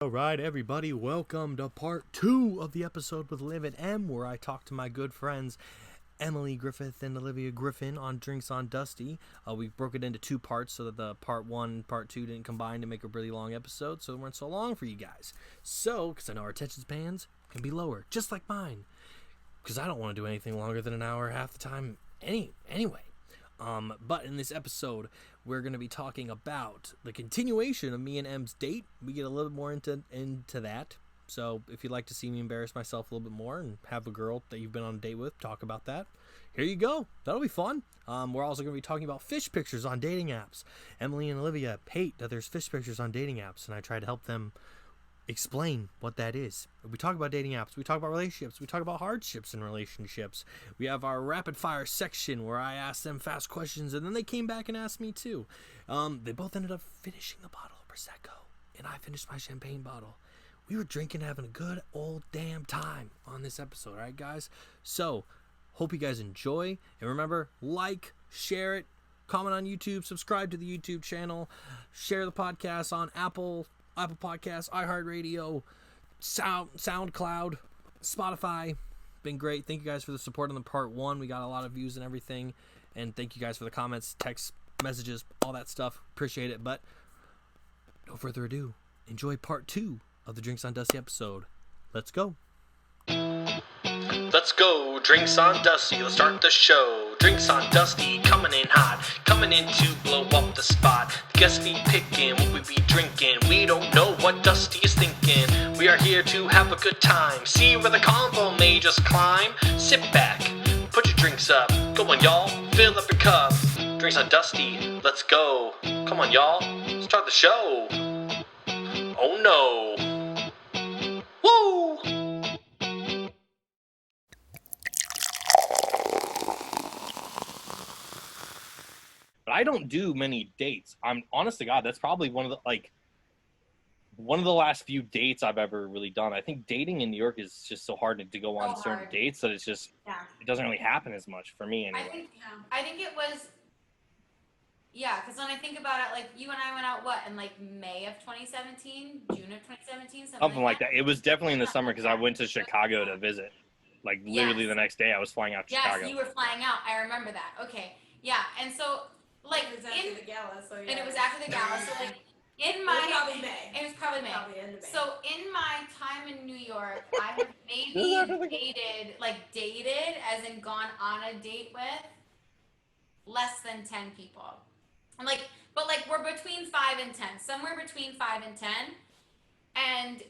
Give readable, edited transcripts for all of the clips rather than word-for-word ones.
Alright, everybody, welcome to part 2 of the episode with Liv and Em, where I talk to my good friends Emily Griffith and Olivia Griffin on Drinks on Dusty. We broke it into 2 parts so that the part 1 and part 2 didn't combine to make a really long episode, so it weren't so long for you guys. So, because I know our attention spans can be lower, just like mine, because I don't want to do anything longer than an hour half the time anyway. But in this episode, we're going to be talking about the continuation of me and Em's date. We get a little bit more into that. So if you'd like to see me embarrass myself a little bit more and have a girl that you've been on a date with talk about that, here you go. That'll be fun. We're also going to be talking about fish pictures on dating apps. Emily and Olivia hate that there's fish pictures on dating apps, and I try to help them explain what that is. We talk about dating apps, we talk about relationships, we talk about hardships in relationships. We have our rapid fire section where I ask them fast questions and then they came back and asked me too. They both ended up finishing a bottle of Prosecco and I finished my champagne bottle. We were drinking, having a good old damn time on this episode. Alright guys, so hope you guys enjoy, and remember, like, share it, comment on YouTube, subscribe to the YouTube channel, share the podcast on Apple Podcasts, iHeartRadio, SoundCloud, Spotify. Been great. Thank you guys for the support on the part 1. We got a lot of views and everything. And thank you guys for the comments, text messages, all that stuff. Appreciate it. But no further ado, enjoy part 2 of the Drinks on Dusty episode. Let's go. Let's go, Drinks on Dusty, let's start the show. Drinks on Dusty, coming in hot, coming in to blow up the spot. The guests be picking, what we be drinking, we don't know what Dusty is thinking. We are here to have a good time, see where the convo may just climb. Sit back, put your drinks up, go on y'all, fill up your cup. Drinks on Dusty, let's go. Come on y'all, start the show. Oh no. Woo! I don't do many dates. I'm honest to God, that's probably one of the last few dates I've ever really done. I think dating in New York is just so hard to go on certain dates that it's just it doesn't really happen as much for me anyway. I think it was because when I think about it, like you and I went out in like May of 2017, June of 2017, something like that. It was definitely in the summer because I went to Chicago to visit. Like literally the next day I was flying out to Chicago. Yes, you were flying out. I remember that. Okay. Yeah, and so like it was after the gala, so and it was after the gala, so like in my it was probably May. End of May. So in my time in New York, I have maybe dated as in gone on a date with less than 10 people. And but we're between 5 and 10, somewhere between 5 and 10. And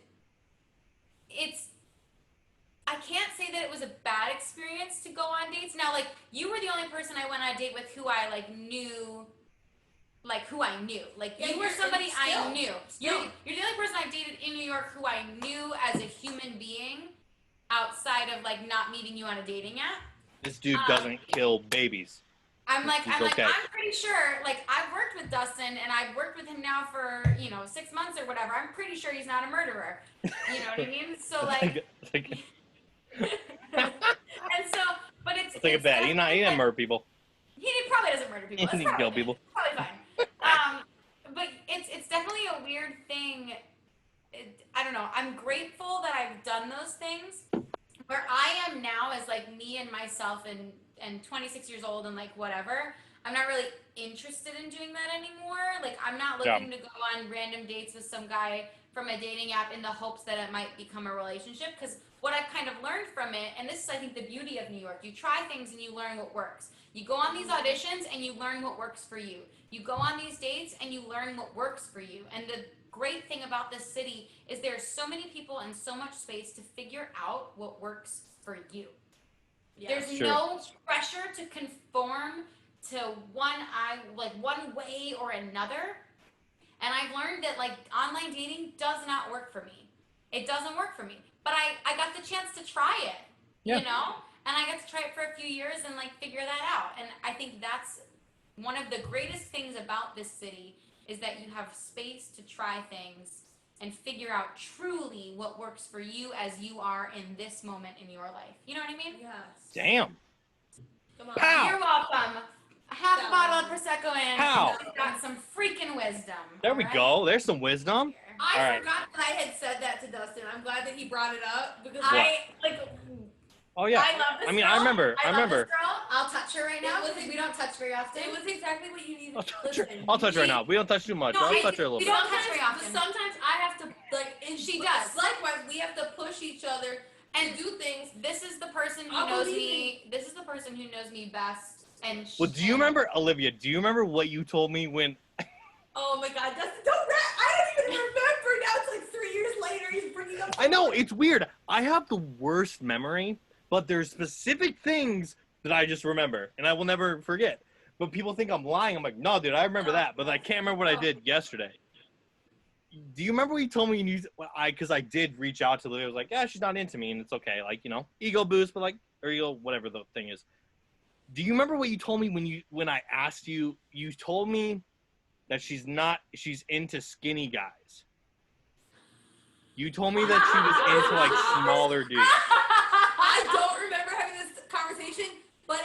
I can't say that it was a bad experience to go on dates. Now, you were the only person I went on a date with who I knew, who I knew. You were somebody I knew. You're the only person I've dated in New York who I knew as a human being outside of not meeting you on a dating app. This dude doesn't kill babies. I'm pretty sure, I've worked with Dustin and I've worked with him now for, 6 months or whatever. I'm pretty sure he's not a murderer. You know what I mean? So and so, but it's like a bet. He didn't murder people. He probably doesn't murder people. He didn't kill people. Probably fine. But it's definitely a weird thing. I don't know. I'm grateful that I've done those things. Where I am now as me and myself and 26 years old and whatever, I'm not really interested in doing that anymore. I'm not looking to go on random dates with some guy from a dating app in the hopes that it might become a relationship. Because what I've kind of learned from it, and this is I think the beauty of New York, you try things and you learn what works. You go on these auditions and you learn what works for you. You go on these dates and you learn what works for you. And the great thing about this city is there's so many people and so much space to figure out what works for you. Yeah, there's no pressure to conform to one way or another. And I've learned that online dating does not work for me. It doesn't work for me. But I got the chance to try it, and I got to try it for a few years and figure that out. And I think that's one of the greatest things about this city is that you have space to try things and figure out truly what works for you as you are in this moment in your life. You know what I mean? Yes. Damn. Come on. Pow. You're welcome. Half a bottle of Prosecco in. Pow. And got some freaking wisdom. There we go. There's some wisdom. I All right. forgot that I had said that to Dustin. I'm glad that he brought it up because What? Oh yeah. I love this I mean, girl. I remember. I love this girl. I'll touch her right now It was because we don't touch very often. It was exactly what you needed. I'll touch her. Listen, I'll touch her right you now. We don't touch too much. No, I'll I- touch her a little we bit. don't touch very often. Sometimes I have to She does. Likewise, we have to push each other and do things. This is the person who I'll knows believe me. This is the person who knows me best. And Well, do you remember, Olivia? Do you remember what you told me when? Oh my God, Dustin, don't rap! I don't even remember. Now it's like 3 years later. He's bringing up. I know it's weird. I have the worst memory, but there's specific things that I just remember, and I will never forget. But people think I'm lying. I'm like, no, dude, I remember that, but I can't remember what I did yesterday. Do you remember what you told me? Because I did reach out to Olivia. I was like, yeah, she's not into me, and it's okay. Like, ego boost, but like, or ego, whatever the thing is. Do you remember what you told me when I asked you? You told me that she's into skinny guys. You told me that she was into like smaller dudes. I don't remember having this conversation, but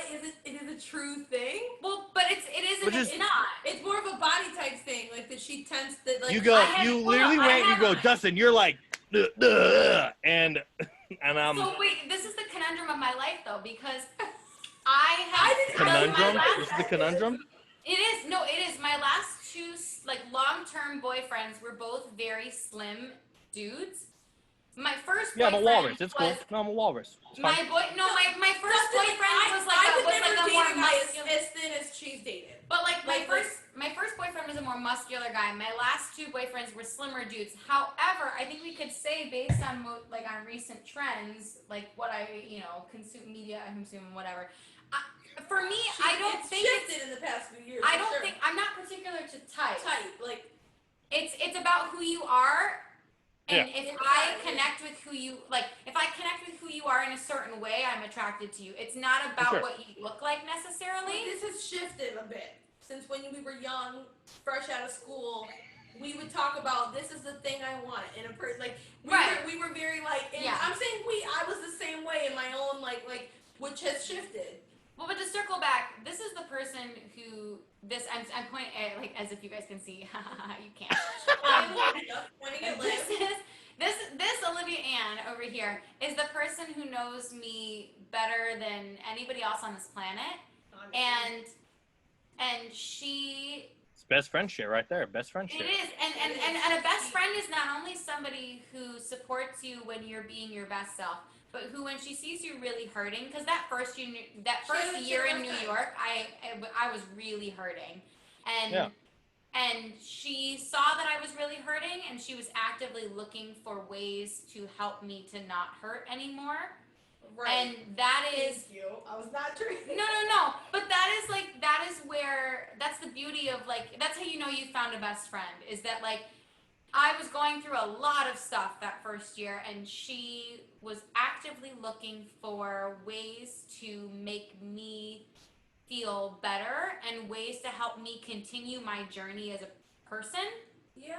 it is a true thing. Well, but it is and it's not. It's more of a body type thing, like that she tends to like. You go, Dustin. You're like, duh, and So wait, this is the conundrum of my life though, because I have conundrum. This is the conundrum. It is. No, it is. My last two like long-term boyfriends were both very slim dudes. My first Yeah, I'm a boyfriend walrus. It's cool. was- No, I'm a walrus. It's fine. My first boyfriend was like I a, would was never like a date more a guy muscular. as thin as she's dated. But like my Like, first boyfriend was a more muscular guy. My last two boyfriends were slimmer dudes. However, I think we could say based on on recent trends, like what I consume media, I consume whatever. For me, I don't think shifted in the past few years. I don't think I'm not particular to type. Like It's about who you are. And Yeah. if I connect with who you if I connect with who you are in a certain way, I'm attracted to you. It's not about Sure. what you look like necessarily. this has shifted a bit since when we were young, fresh out of school. We would talk about this is the thing I want in a person. Like we were very and Yeah. I'm saying I was the same way in my own which has shifted. Well, but to circle back, this is the person who I'm pointing at, as if you guys can see. You can't. Pointing at This Liv. is this Olivia Ann over here is the person who knows me better than anybody else on this planet, and she. It's best friend shit right there. Best friend shit. It is, and a best friend is not only somebody who supports you when you're being your best self, but who, when she sees you really hurting, because that first year in New York, I was really hurting, and she saw that I was really hurting, and she was actively looking for ways to help me to not hurt anymore. Right. And that is. Thank you. I was not drinking. No. But that is where, that's the beauty of that's how you know you found a best friend, is that I was going through a lot of stuff that first year, and she was actively looking for ways to make me feel better and ways to help me continue my journey as a person. Yeah.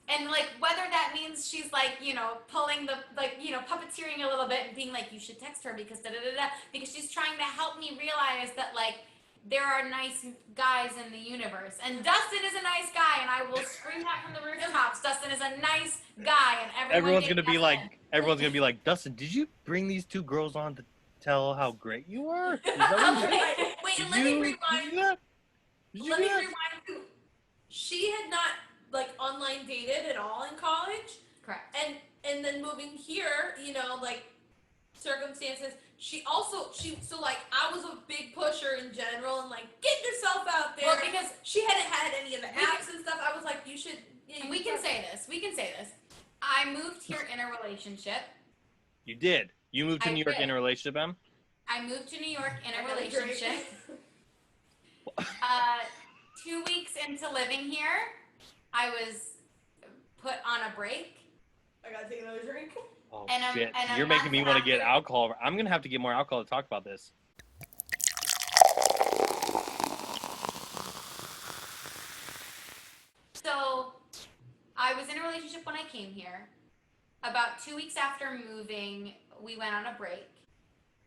And whether that means she's pulling the puppeteering a little bit and being like, you should text her because because she's trying to help me realize that there are nice guys in the universe, and Dustin is a nice guy, and I will scream that from the rooftops. Dustin is a nice guy, and Everyone's gonna be like, Dustin, did you bring these two girls on to tell how great you are? Is that what you did? Wait, Did let me you- rewind. did you do that? Did you Let do me that? rewind too. She had not online dated at all in college, Correct. and then moving here, circumstances. I was a big pusher in general, and get yourself out there. Well, because she hadn't had any of the apps and stuff. I was like, you should. Yeah, and we can say this. I moved here in a relationship. You did. You moved to I New York did. in a relationship, Em? I moved to New York in I a got a drink. relationship. 2 weeks into living here, I was put on a break. I gotta take another drink. Oh, And I'm- shit. and I'm You're making me not want to get after- alcohol. I'm going to have to get more alcohol to talk about this. So I was in a relationship when I came here. About 2 weeks after moving, we went on a break.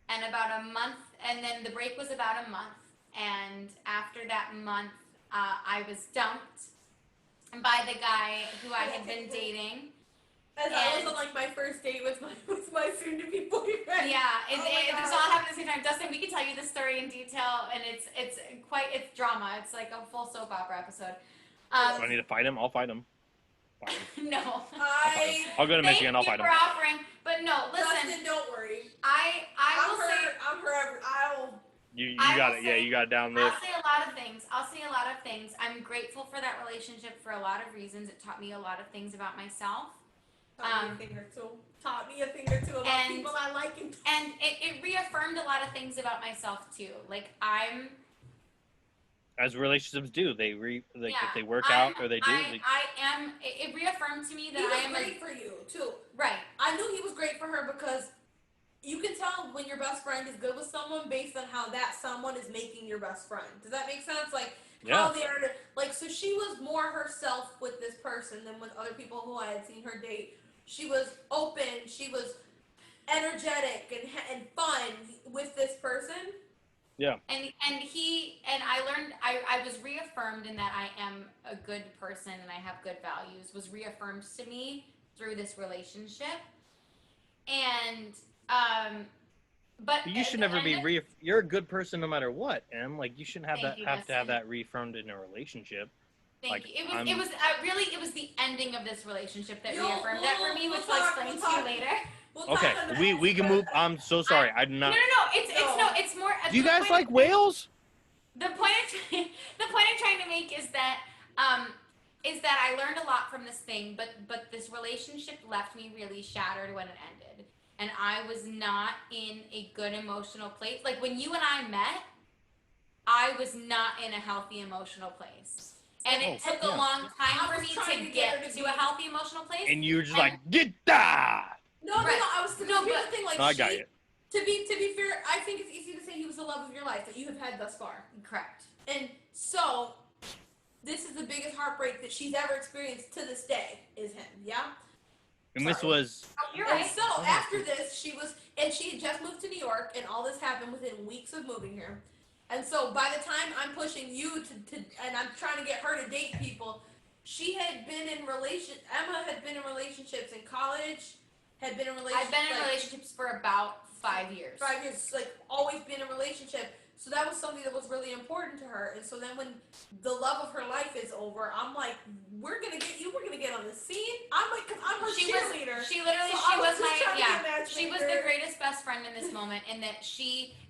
And about a month, and then the break was about a month. And after that month, I was dumped. by the guy who I had been dating. As I was on like my first date with my soon-to-be boyfriend. Yeah, Oh this all happened at the same time. Dustin, we can tell you the story in detail, and it's drama. It's like a full soap opera episode. Do I need to fight him? I'll fight him. No. I'll go to Michigan. I'll fight him. Thank you for offering, but no, listen. Dustin, don't worry. I'm her. You got it. Yeah, you got it down there. I'll say a lot of things. I'm grateful for that relationship for a lot of reasons. It taught me a lot of things about myself. Taught me a thing or two about people I like. And it reaffirmed a lot of things about myself too. Like as relationships do, if they work out or they do. It reaffirmed to me that I am great for you too. Right. I knew he was great for her because you can tell when your best friend is good with someone based on how that someone is making your best friend. Does that make sense? Like how they are like, so she was more herself with this person than with other people who I had seen her date. She was open, she was energetic and fun with this person. Yeah. And I learned, I was reaffirmed in that I am a good person and I have good values, was reaffirmed to me through this relationship. And but you should never be you're a good person no matter what, Em. Like you shouldn't have to have that reaffirmed in a relationship. Thank you. It was the ending of this relationship that reaffirmed that for me, which I'll explain to you later. Okay, we can move. I'm so sorry. I'm not. No. It's more. Do you guys like whales? The point I'm trying to make is that I learned a lot from this thing, but this relationship left me really shattered when it ended, and I was not in a good emotional place. Like when you and I met, I was not in a healthy emotional place. And it took a long time for me to get to a healthy emotional place. And you were just like, get that! No, I was the thing, like, I got it. To be fair, I think it's easy to say he was the love of your life that you have had thus far. Correct. And so, this is the biggest heartbreak that she's ever experienced to this day, is him, yeah? And this was... Oh, you're right. And so, after this, she had just moved to New York, and all this happened within weeks of moving here. And so by the time I'm pushing you to and I'm trying to get her to date people, Emma had been in relationships in college, had been in relationships. I've been in relationships for about 5 years. 5 years, like always been in a relationship. So that was something that was really important to her. And so then when the love of her life is over, I'm like, we're gonna get on the scene. I'm like, cause I'm her cheerleader. She was the greatest best friend in this moment, in that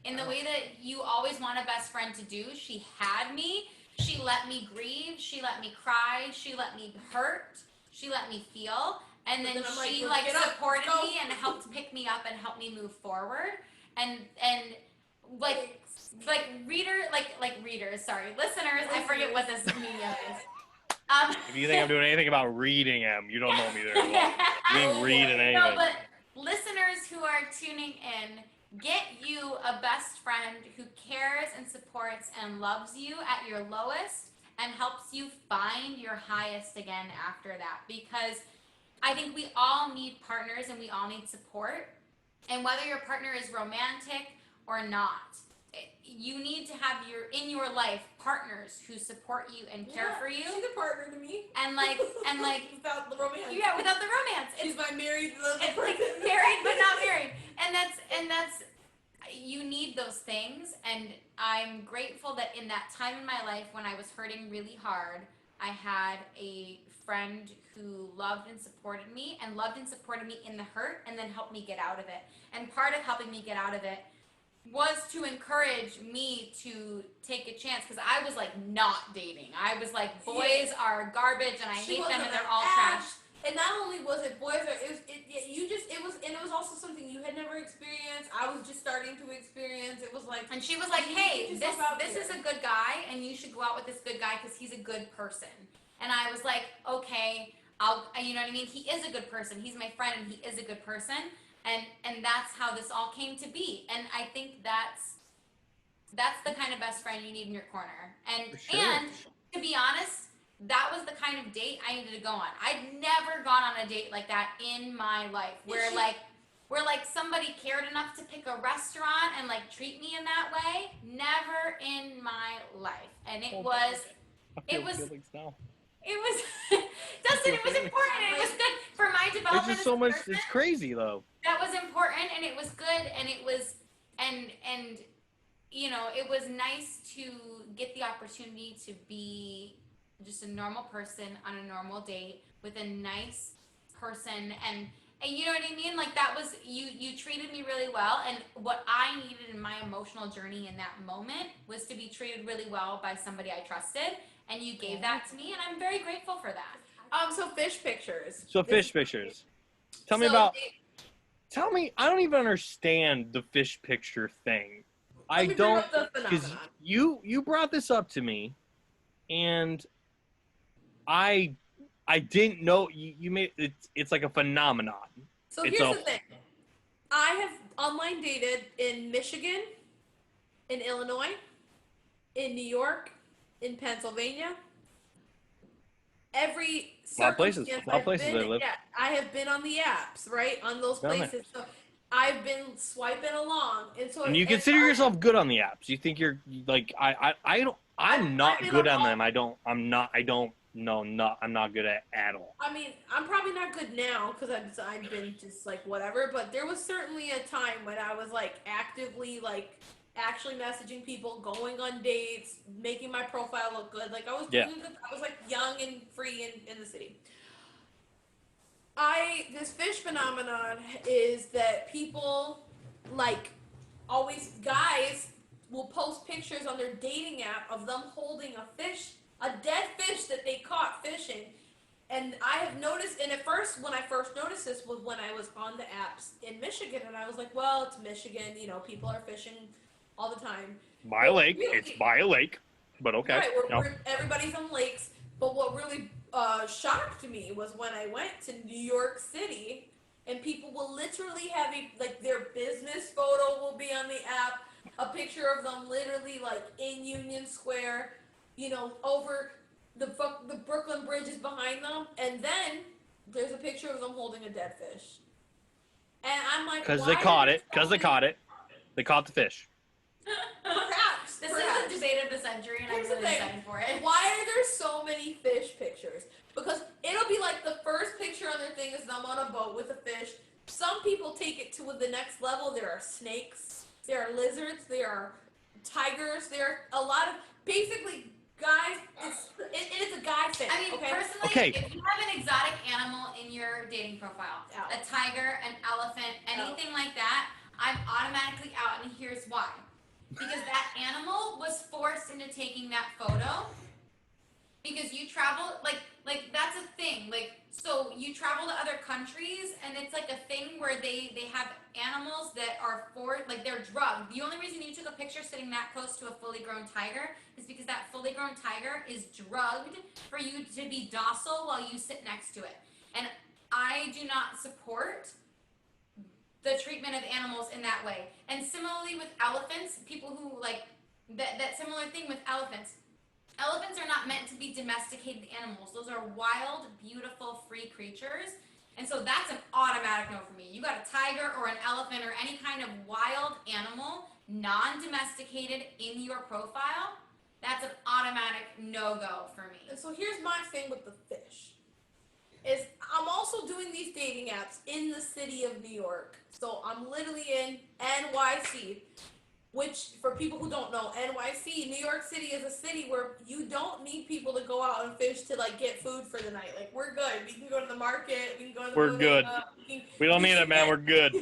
in the way that you always want a best friend to do, she had me. She let me grieve. She let me cry. She let me hurt. She let me feel. And then she supported me and helped pick me up and helped me move forward. And listeners, I forget what this medium is. If you think I'm doing anything about reading, Em, you don't know me very well. You ain't reading anything. No, but listeners who are tuning in, get you a best friend who cares and supports and loves you at your lowest and helps you find your highest again after that. Because I think we all need partners and we all need support. And whether your partner is romantic or not, you need to have in your life partners who support you and care for you. She's a partner to me. And without the romance. Yeah, without the romance. She's my married person. Married but not married. And that's you need those things, and I'm grateful that in that time in my life when I was hurting really hard, I had a friend who loved and supported me in the hurt and then helped me get out of it. And part of helping me get out of it was to encourage me to take a chance, because I was like not dating. I was like, boys are garbage and I hate them and they're all trash. And not only was it boys, it was also something you had never experienced. I was just starting to experience. It was like, and she was like, hey, this is a good guy, and you should go out with this good guy because he's a good person. And I was like, okay, you know what I mean? He is a good person. He's my friend, and he is a good person. And that's how this all came to be. And I think that's the kind of best friend you need in your corner. And to be honest, that was the kind of date I needed to go on. I'd never gone on a date like that in my life, where somebody cared enough to pick a restaurant and like treat me in that way. Never in my life. And it was It was, Dustin, it was important and it was good for my It's development just as so a much. person. It's crazy though. That was important and it was good and it was, and you know, it was nice to get the opportunity to be just a normal person on a normal date with a nice person and you know what I mean? Like that was you treated me really well and what I needed in my emotional journey in that moment was to be treated really well by somebody I trusted and you gave that to me and I'm very grateful for that. So fish pictures. So fish pictures. Tell me So about. they- Tell me. I don't even understand the fish picture thing. I Let me bring don't, up the because phenomenon. you brought this up to me, and I didn't know you made it's like a phenomenon. So It's here's a the thing. I have online dated in Michigan, in Illinois, in New York, in Pennsylvania. Every lot of places. circumstance A lot of I've places been, I live. yeah, I have been on the apps, right? On those Been on there. places. So I've been swiping along. And so And you at consider first- yourself good on the apps. You think you're like I don't. I'm not I've been good on on all- them. I don't. I'm not. I don't. No, not. I'm not good at all. I mean, I'm probably not good now because I've been just like whatever. But there was certainly a time when I was like actively like actually messaging people, going on dates, making my profile look good. Like I was doing Yeah. good. I was like young and free in the city. This fish phenomenon is that people like always guys will post pictures on their dating app of them holding a fish, a dead fish that they caught fishing. And I have noticed, and at first, when I first noticed this was when I was on the apps in Michigan, and I was like, well, it's Michigan, you know, people are fishing all the time. By a Well, lake. really- It's by a lake. But okay. Right, No. everybody's on lakes. But what really shocked me was when I went to New York City, and people will literally have like their business photo will be on the app, a picture of them literally like in Union Square, you know, over the Brooklyn Bridge is behind them, and then there's a picture of them holding a dead fish. And I'm like, Because why they caught are it. Because they so many- caught it. They caught the fish. Perhaps. This perhaps. is the debate of the century and I'm Here's the really thing. excited for it. Why are there so many fish pictures? Because it'll be like the first picture on their thing is them on a boat with a fish. Some people take it to the next level. There are snakes, there are lizards, there are tigers, there are a lot of basically guys. It is a guy thing. I mean, okay? personally, Okay. if you have an exotic animal in your dating profile, Out. a tiger, an elephant, anything like that, I'm automatically out, and here's why. Because that animal was forced into taking that photo. Because you travel, like that's a thing. Like, so you travel to other countries, and it's like a thing where they have animals that are like they're drugged. The only reason you took a picture sitting that close to a fully grown tiger is because that fully grown tiger is drugged for you to be docile while you sit next to it. And I do not support the treatment of animals in that way. And similarly with elephants, people who like that similar thing with elephants. Elephants are not meant to be domesticated animals. Those are wild, beautiful, free creatures. And so that's an automatic no for me. You got a tiger or an elephant or any kind of wild animal, non-domesticated in your profile, that's an automatic no-go for me. And so here's my thing with the fish. Is I'm also doing these dating apps in the city of New York. So I'm literally in NYC, which for people who don't know, NYC, New York City is a city where you don't need people to go out and fish to like get food for the night. Like we're good. We can go to the market. We can go to the We're bodega, good. We don't need it, man. We're good.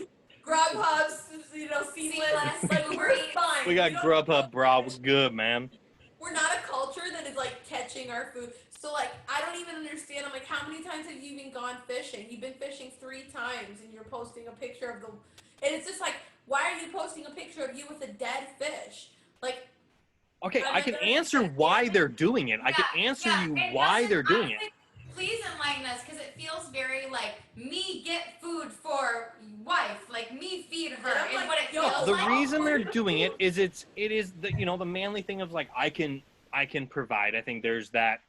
Grubhub's, you know, seamless. Like we're fine. We got don't- Grubhub, bro. We're good, man. We're not a culture that is like catching our food. So like I don't even understand. I'm like, how many times have you even gone fishing? You've been fishing 3 times and you're posting a picture of the and it's just like, why are you posting a picture of you with a dead fish? Like Okay, I'm I can not answer gonna- why they're doing it. I can Yeah, answer yeah, you and why Dustin, they're doing it. honestly, please enlighten us, because it feels very like me get food for wife, like me feed her, And I'm is like, what it yo, feels The like. reason they're doing it is it is the the manly thing of like I can provide. I think there's that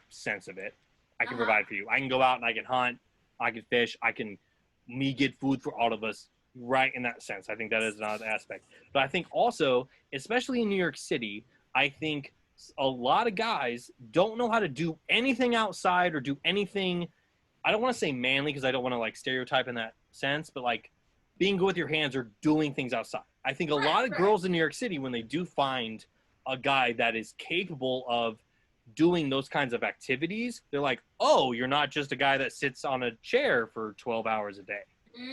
sense of it. I can Uh-huh. provide for you. I can go out and I can hunt. I can fish. I can me get food for all of us. Right in that sense, I think that is another aspect. But I think also, especially in New York City, I think a lot of guys don't know how to do anything outside or do anything. I don't want to say manly because I don't want to like stereotype in that sense, but like being good with your hands or doing things outside. I think a lot of girls in New York City, when they do find a guy that is capable of doing those kinds of activities, they're like, oh, you're not just a guy that sits on a chair for 12 hours a day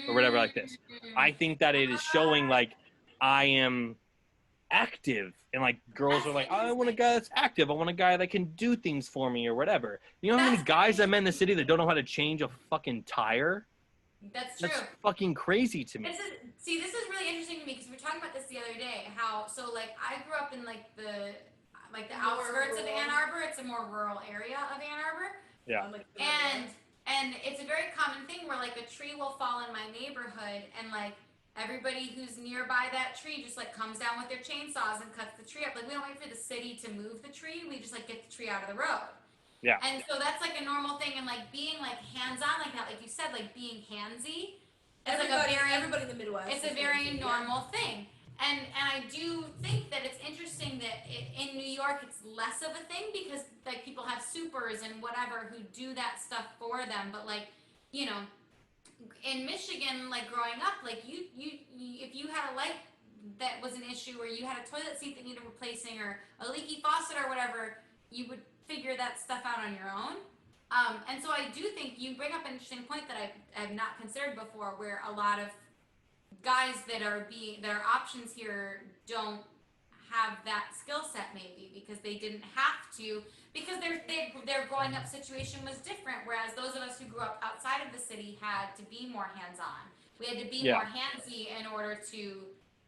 or whatever like this. I think that it is showing like I am active, and like girls are like, oh, I want a guy that's active. I want a guy that can do things for me or whatever. You know how many guys I met in the city that don't know how to change a fucking tire? That's true. That's fucking crazy to me. This is really interesting to me because we were talking about this the other day. How so? Like I grew up in the outskirts of Ann Arbor. It's a more rural area of Ann Arbor. Yeah. And it's a very common thing where like a tree will fall in my neighborhood and like everybody who's nearby that tree just like comes down with their chainsaws and cuts the tree up. Like we don't wait for the city to move the tree. We just like get the tree out of the road. Yeah. And so that's like a normal thing, and like being like hands-on like that, like you said, like being handsy. Everybody in the Midwest. It's a very normal thing. And I do think that it's interesting that in New York it's less of a thing because like people have supers and whatever who do that stuff for them. But like, you know, in Michigan, like growing up, like you if you had a light that was an issue or you had a toilet seat that needed replacing or a leaky faucet or whatever, you would figure that stuff out on your own. And so I do think you bring up an interesting point that I've not considered before, where a lot of guys that are options here don't have that skill set maybe because they didn't have to, because their growing up situation was different, whereas those of us who grew up outside of the city had to be more hands-on. We had to be more handsy in order to.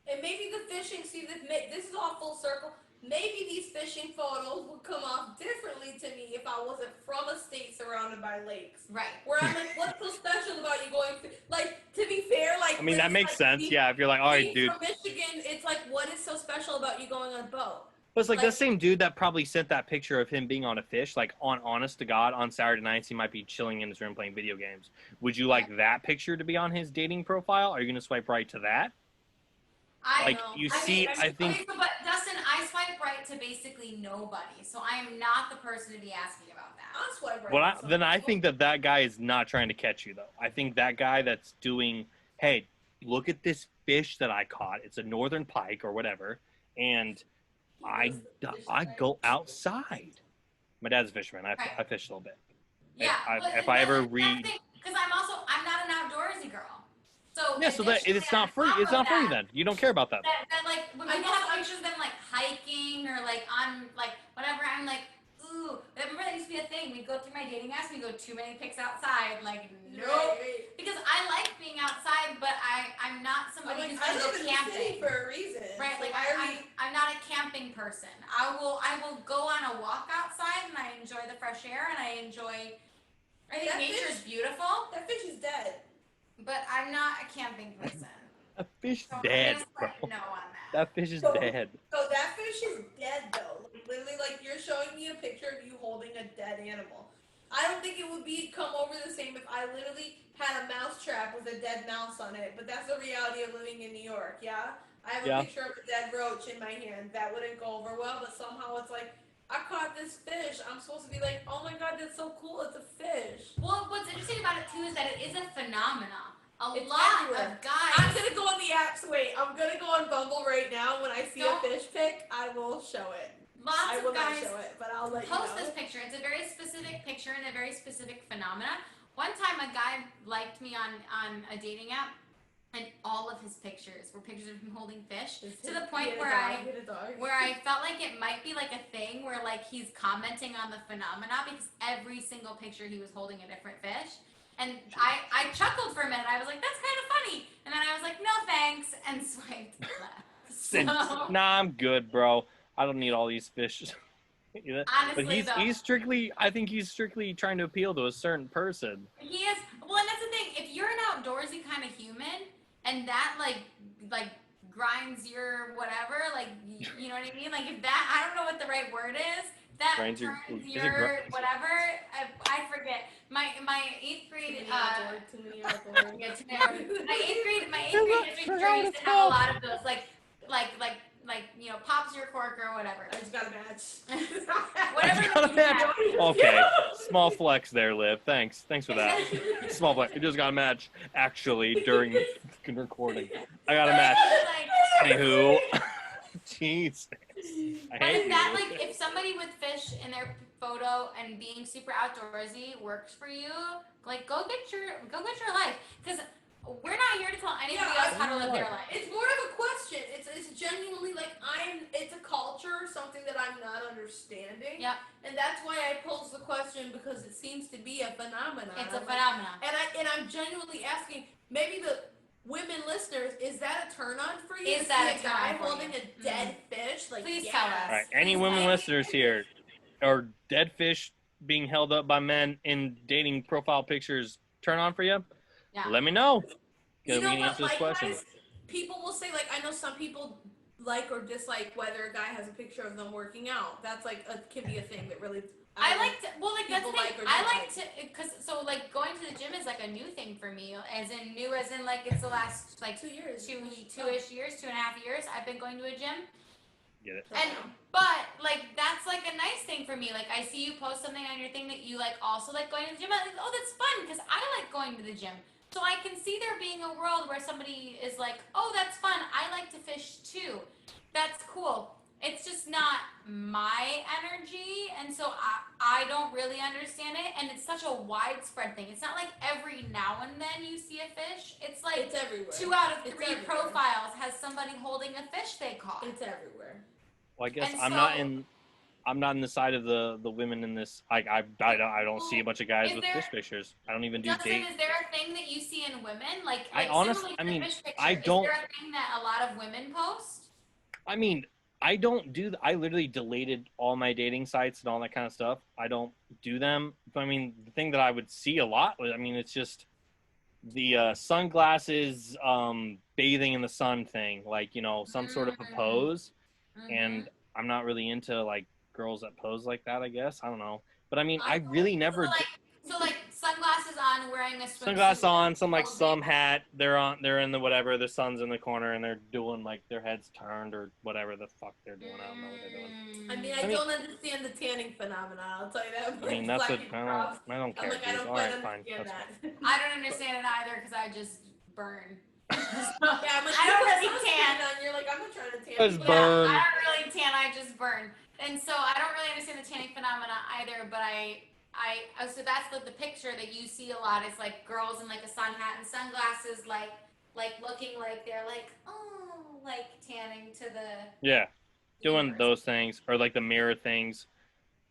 And maybe the fishing, this is all full circle. Maybe these fishing photos would come off differently to me if I wasn't from a state surrounded by lakes. Right. Where I'm like, what's so special about you going? Like, to be fair, like. I mean, that makes sense. Yeah, if you're like, all right, dude. From Michigan, it's like, what is so special about you going on a boat? But it's like the same dude that probably sent that picture of him being on a fish, like on honest to God, on Saturday nights, he might be chilling in his room playing video games. Would you like that picture to be on his dating profile? Are you going to swipe right to that? I think. Okay, but Dustin, I swipe right to basically nobody, so I am not the person to be asking about that. I'll swipe right. Then I think that guy is not trying to catch you, though. I think that guy that's doing, hey, look at this fish that I caught. It's a northern pike or whatever, and I go outside. My dad's a fisherman. I fish a little bit. Yeah. If I ever read, because I'm not an outdoorsy girl. So yeah, so that it's not free. It's not free then. You don't care about that. That like when people have pictures of them like hiking or like on like whatever, I'm like, ooh. Remember that used to be a thing. We'd go through my dating apps, we go too many pics outside. Like no, because I like being outside, but I'm not somebody who's gonna go camping for a reason. Right, like I'm not a camping person. I will go on a walk outside and I enjoy the fresh air and I think nature is beautiful. That fish is dead. But I'm not a camping person. That fish is dead, bro. No on that. That fish is dead. So that fish is dead, though. Literally, like, you're showing me a picture of you holding a dead animal. I don't think it would come over the same if I literally had a mouse trap with a dead mouse on it. But that's the reality of living in New York, yeah? I have a picture of a dead roach in my hand. That wouldn't go over well, but somehow it's like, I caught this fish. I'm supposed to be like, oh my god, that's so cool. It's a fish. Well, what's interesting about it, too, is that it is a phenomenon. It's lot everywhere. of guys. I'm going to go on the apps. Wait, I'm going to go on Bumble right now. When I see a fish pic, I will show it. Lots of guys not show it, but I'll let you know. post this picture. It's a very specific picture and a very specific phenomenon. One time a guy liked me on a dating app, and all of his pictures were pictures of him holding fish, to the point where I felt like it might be like a thing where like he's commenting on the phenomena because every single picture he was holding a different fish. And I chuckled for a minute. I was like, that's kind of funny. And then I was like, no thanks, and swiped left. Nah, I'm good, bro. I don't need all these fish. Honestly, but he's strictly trying to appeal to a certain person. He is. Well, and that's the thing. If you're an outdoorsy kind of human, and that like grinds your whatever, like you know what I mean? Like if that, I don't know what the right word is. That turns your whatever. I forget. My 8th grade. Too many outdoors. My 8th grade history teacher used to have a lot of those like like, pops your cork or whatever. I just got a match. Whatever Got a you match. have. Okay, small flex there, Liv. Thanks for that. Small flex. I just got a match actually during the fucking recording. I got a match. Like, Anywho, jeez. I but hate is that you. like if somebody with fish in their photo and being super outdoorsy works for you, like go get your life, because we're not here to tell anybody else how to live their life. It's more of a question. It's genuinely like it's a culture, something that I'm not understanding. Yep. And that's why I pose the question, because it seems to be a phenomenon. It's a phenomenon. And I'm genuinely asking, maybe the women listeners, is that a turn on for you? Is that a guy turn-on for holding you? a dead fish? Like, Please yes. tell us. All right, any women listeners here, or dead fish being held up by men in dating profile pictures turn on for you? Yeah. Let me know. You We know can what, answer this question. likewise, people will say, like, I know some people like or dislike whether a guy has a picture of them working out. That's like can be a thing that really. I like to, well, like that's the people thing. like or I like dislike. to, cause so like going to the gym is like a new thing for me, as in like it's the last like 2 years. two-ish years, 2.5 years I've been going to a gym. Get it? And but like that's like a nice thing for me. Like I see you post something on your thing that you like also like going to the gym. I'm like, oh, that's fun, because I like going to the gym. So I can see there being a world where somebody is like, oh, that's fun. I like to fish too. That's cool. It's just not my energy, and so I don't really understand it. And it's such a widespread thing. It's not like every now and then you see a fish. It's like It's everywhere. 2 out of 3 It's everywhere. profiles has somebody holding a fish they caught. It's everywhere. Well, I guess And I'm not in the side of the women in this. Like I don't see a bunch of guys Is with there- fish pictures. I don't even do Justin, date. is there a thing that you see in women? Like I similarly honestly- to I the mean, fish picture, I don't- Is there a thing that a lot of women post? I mean, I don't do. I literally deleted all my dating sites and all that kind of stuff. I don't do them. But I mean, the thing that I would see a lot was, I mean, it's just the sunglasses, bathing in the sun thing, like, some sort of a pose. And I'm not really into like girls that pose like that, I guess. I don't know. But I mean, I really never. So like sunglasses on, wearing a swimsuit. Sunglasses on, some posing. hat. They're in the whatever. The sun's in the corner, and they're doing like their heads turned or whatever the fuck they're doing. I don't know what they're doing. I mean, I don't understand the tanning phenomenon. I'll tell you that. I mean, that's I don't care. I'm like, I don't All quite right, fine. understand That's that. I don't understand it either, because I just burn. Yeah, I'm like, I don't really tan. tan. You're like, I'm not trying to tan. Just Yeah, burn. I don't really tan, I just burn. And so I don't really understand the tanning phenomena either, but so that's like the picture that you see a lot, is like girls in like a sun hat and sunglasses, like looking like they're like, oh, like tanning to the Yeah, doing those things, or like the mirror things,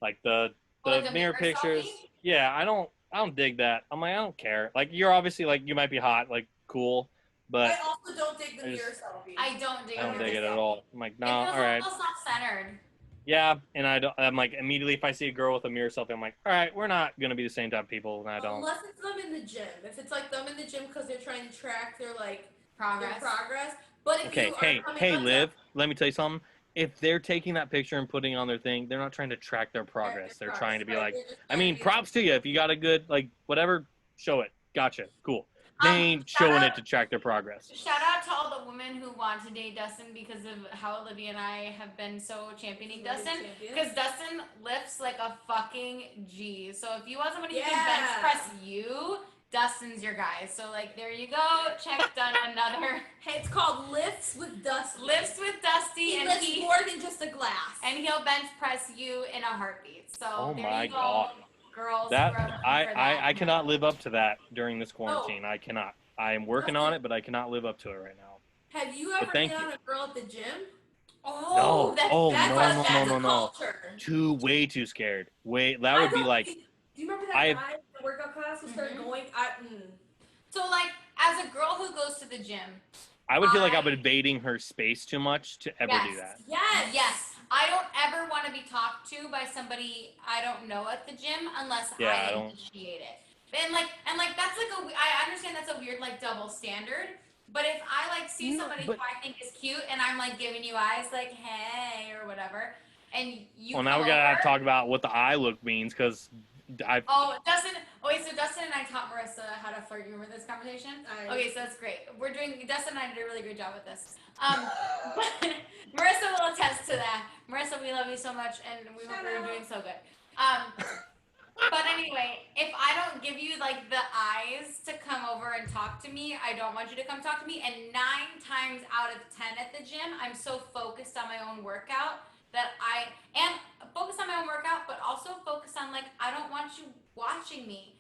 like the like a mirror pictures. selfie? Yeah, I don't dig that. I'm like, I don't care. Like, you're obviously like, you might be hot, like cool, but I also don't dig the I mirror just- selfie. I don't dig it at all. I'm like, no, It feels all right. a little self-centered. Yeah, and I'm like, immediately if I see a girl with a mirror selfie, I'm like, all right, we're not gonna be the same type of people, and I don't. Unless it's them in the gym. If it's like them in the gym because they're trying to track their Progress. progress. But if Okay, you are hey, coming up Liv, let me tell you something. If they're taking that picture and putting it on their thing, they're not trying to track their progress. They're trying to be like, I mean, props to you. If you got a good, like, whatever, show it. Gotcha. Cool. They ain't showing it to track their progress. Shout out to all the women who want to date Dustin because of how Olivia and I have been so championing Dustin. Because Dustin lifts like a fucking G. So if you want somebody who can bench press you, Dustin's your guy. So like, there you go. Check done another. Hey, it's called Lifts with Dusty. Lifts with Dusty, He lifts more than just a glass. And he'll bench press you in a heartbeat. So Oh there my you go. God. Girls, That who are looking for that. I cannot live up to that during this quarantine. I cannot. I am working on it, but I cannot live up to it right now. Have you ever thank been you. on a girl at the gym? Oh, No. That's No. a culture. Way too scared. That would be like. Do you remember that I've- guy in the workout class who started going? So like, as a girl who goes to the gym, I would feel like I'm invading her space too much to ever do that. Yes. I don't ever want to be talked to by somebody I don't know at the gym unless I initiate it. And like that's like I understand that's a weird like double standard. But if I like see somebody who I think is cute and I'm like giving you eyes like hey or whatever, and you Well, now we gotta talk about what the eye look means, because Dustin. Oh, wait, so Dustin and I taught Marissa how to flirt. You remember this conversation? Okay, so that's great. Dustin and I did a really great job with this. But Marissa will attest to that. Marissa, we love you so much, and we hope you're doing so good. But anyway, if I don't give you like the eyes to come over and talk to me, I don't want you to come talk to me. And 9 times out of 10 at the gym, I'm so focused on my own workout that I am focused on my own workout, but also focused on like I don't want you watching me.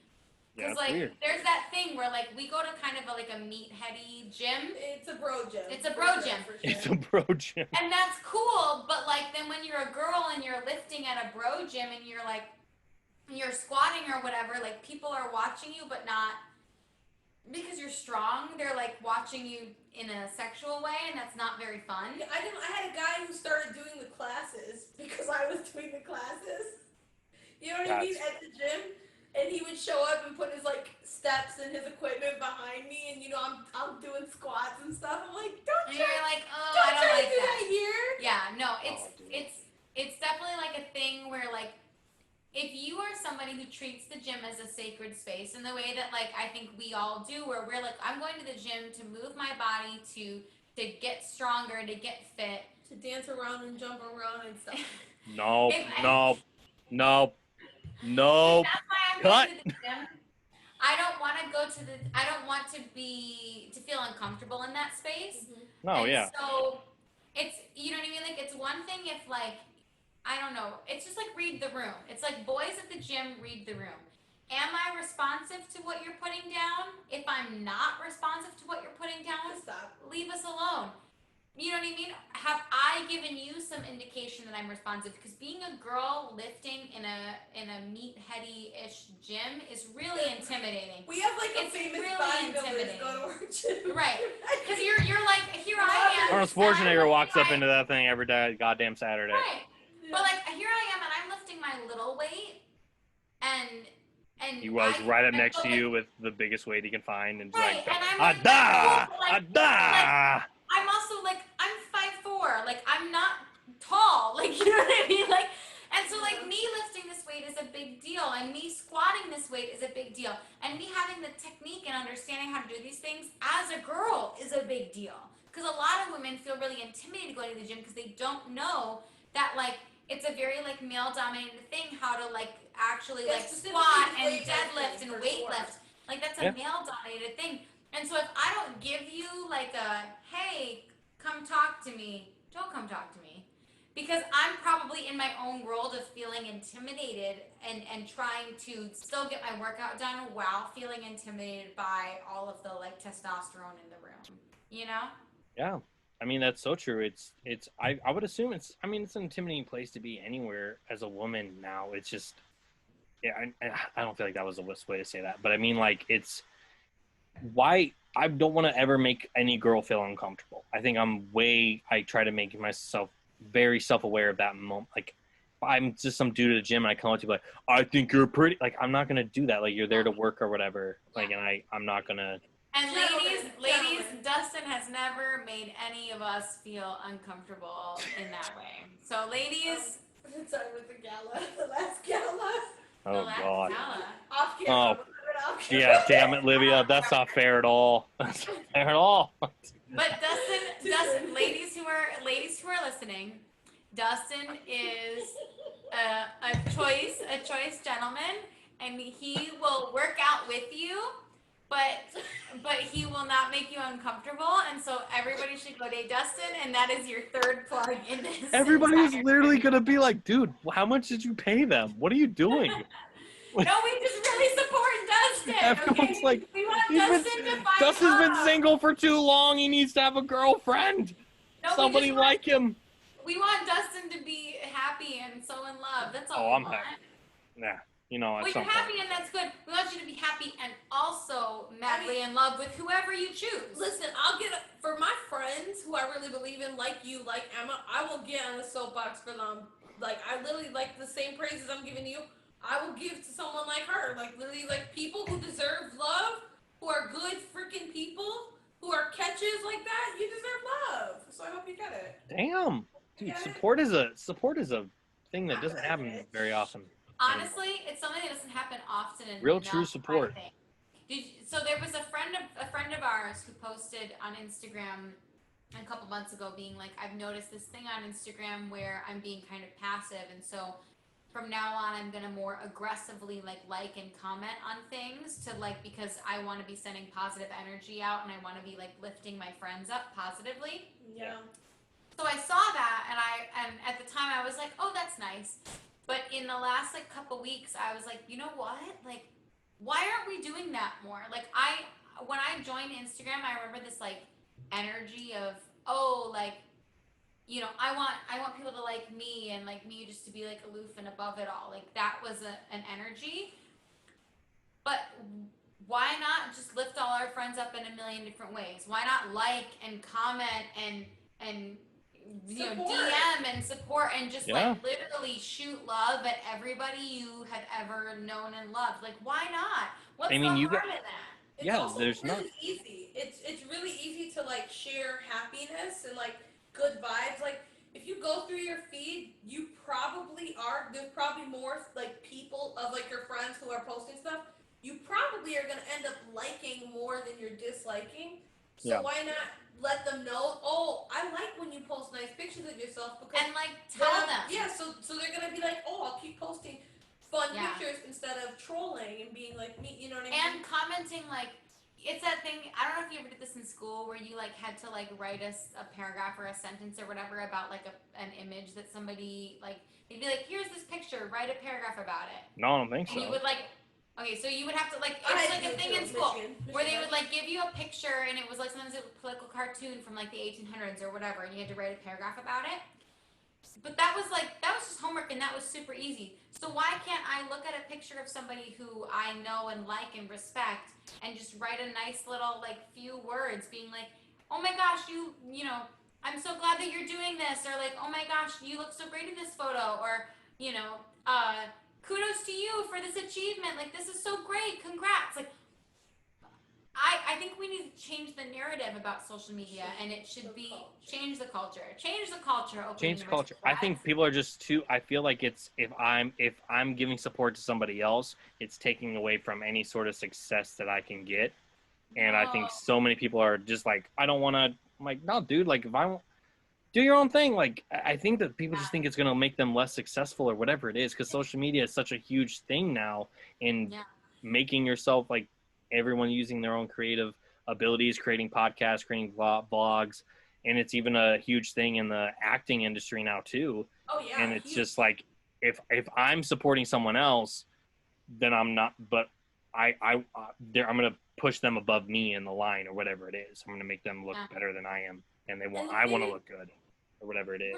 Because like weird. there's that thing where like we go to kind of like a meatheady gym. It's a bro gym. It's a bro gym. For sure. It's a bro gym. And that's cool, but like then when you're a girl and you're lifting at a bro gym and you're like you're squatting or whatever, like people are watching you, but not because you're strong. They're like watching you in a sexual way, and that's not very fun. I had a guy who started doing the classes because I was doing the classes. You know what I mean? At the gym, and he would show up and put his like steps and his equipment behind me, and you know I'm doing squats and stuff. I'm like, don't And try, you're like, oh, don't I don't try like to do that. that here. Yeah, no, it's definitely like a thing where like if you are somebody who treats the gym as a sacred space in the way that like I think we all do, where we're like, I'm going to the gym to move my body to get stronger, to get fit, To dance around and jump around and stuff. No. That's why I'm Cut. going to the gym. I don't want to go to the. I don't want to feel uncomfortable in that space. No, And yeah. So it's, you know what I mean? Like it's one thing if like, I don't know, it's just like read the room. It's like boys at the gym read the room. Am I responsive to what you're putting down? If I'm not responsive to what you're putting down, Stop. leave us alone. You know what I mean? Have I given you some indication that I'm responsive? Because being a girl lifting in a meatheady-ish gym is really intimidating. We have like a It's famous really bodybuilders go to our gym. Right. Because you're like, here I am. Arnold Schwarzenegger walks up Right. into that thing every day, goddamn Saturday. Right. But like here I am and I'm lifting my little weight and He was I- right up I next feel to like- you with the biggest weight he can find, and Right, like, and I'm like, Ada, cool, like- Ada. I'm also like I'm 5'4", like I'm not tall, like you know what I mean, like, and so like me lifting this weight is a big deal, and me squatting this weight is a big deal, and me having the technique and understanding how to do these things as a girl is a big deal, because a lot of women feel really intimidated going to the gym because they don't know that like it's a very like male dominated thing how to like actually Yeah, like specifically squat and weightlifting, deadlift and for weight sure. lift. Like that's a Yeah. male dominated thing. And so if I don't give you like a, hey, come talk to me, don't come talk to me. Because I'm probably in my own world of feeling intimidated and trying to still get my workout done while feeling intimidated by all of the like testosterone in the room. You know? Yeah, I mean that's so true. I would assume it's an intimidating place to be anywhere as a woman now. It's just, yeah, I don't feel like that was the best way to say that, but I mean like it's why I don't want to ever make any girl feel uncomfortable. I think I try to make myself very self-aware of that moment. Like if I'm just some dude at the gym and I come up to you like, I think you're pretty, like I'm not gonna do that. Like you're there to work or whatever. Like, and I'm not gonna. And Gentlemen. ladies, Dustin has never made any of us feel uncomfortable in that way. So ladies, Sorry, with the gala, the last gala. Oh the last God. gala. Off camera. Oh. Off camera. Yeah, damn it, Livia. That's not fair at all. That's not fair at all. But Dustin, ladies who are listening, Dustin is a choice gentleman, and he will work out with you, but he will not make you uncomfortable, and so everybody should go date Dustin, and that is your third plug in this. Everybody's entire- literally gonna be like, dude, how much did you pay them? What are you doing? No, we just really support Dustin. Everyone's okay? like, we want he's been- Dustin to find Dustin's been love. single for too long. He needs to have a girlfriend. No, Somebody we just want, like him. we want Dustin to be happy and so in love. That's all. Oh, we I'm want. happy. Yeah, you know, at Well, some you're happy point. and that's good. We want you to be happy and also madly in love with whoever you choose. Listen, for my friends who I really believe in, like you, like Emma, I will get on the soapbox for them. Like, I literally, like, the same praises I'm giving you, I will give to someone like her. Like, literally, like, people who deserve love, who are good freaking people, who are catches like that, you deserve love. So I hope you get it. Damn, dude, Get it? support is a thing that doesn't happen very often. Honestly, it's something that doesn't happen often Real enough, true support. I think. So there was a friend of ours who posted on Instagram a couple months ago being like, I've noticed this thing on Instagram where I'm being kind of passive, and so from now on I'm gonna more aggressively like and comment on things to like, because I want to be sending positive energy out and I want to be like lifting my friends up positively. Yeah. So I saw that and at the time I was like, oh, that's nice. But in the last like couple weeks I was like, you know what? Like, why aren't we doing that more? Like when I joined Instagram, I remember this like energy of, oh, like, you know, I want people to like me and like me just to be like aloof and above it all. Like that was an energy. But why not just lift all our friends up in a million different ways? Why not like and comment and you know, DM and support and just like literally shoot love at everybody you have ever known and loved? Like, why not? What's the harm in that? It's also there's really easy. It's really easy to like share happiness and like good vibes. Like if you go through your feed, you probably there's probably more like people of like your friends who are posting stuff. You probably are gonna end up liking more than you're disliking. So why not let them know? Oh, I like when you post nice pictures of yourself, because and like tell them. Yeah, so they're gonna be like, oh, I'll keep posting fun pictures instead of trolling and being like me, you know what I mean? And commenting, like, it's that thing, I don't know if you ever did this in school where you like had to like write a paragraph or a sentence or whatever about like an image that somebody like, you'd be like, here's this picture, write a paragraph about it. No, I don't think so. And you would like, okay, so you would have to like, it's like a thing in school where they would like give you a picture and it was like sometimes a political cartoon from like the 1800s or whatever, and you had to write a paragraph about it. But that was just homework, and that was super easy. So why can't I look at a picture of somebody who I know and like and respect and just write a nice little like few words being like, oh my gosh, you know, I'm so glad that you're doing this, or like, oh my gosh, you look so great in this photo, or, you know, kudos to you for this achievement, like this is so great, congrats. Like I think we need to change the narrative about social media, and it should be change the culture. Change the culture. I think people are just too. I feel like it's if I'm giving support to somebody else, it's taking away from any sort of success that I can get. And I think so many people are just like, I don't want to. I'm like, no, dude. Like, if I want, do your own thing. Like, I think that people just think it's gonna make them less successful or whatever it is, because social media is such a huge thing now in making yourself like. Everyone using their own creative abilities, creating podcasts, creating vlogs, and it's even a huge thing in the acting industry now too. Oh yeah. And it's just like, if I'm supporting someone else, then I'm not. But I'm gonna push them above me in the line or whatever it is. I'm gonna make them look better than I am, and I want to look good or whatever it is.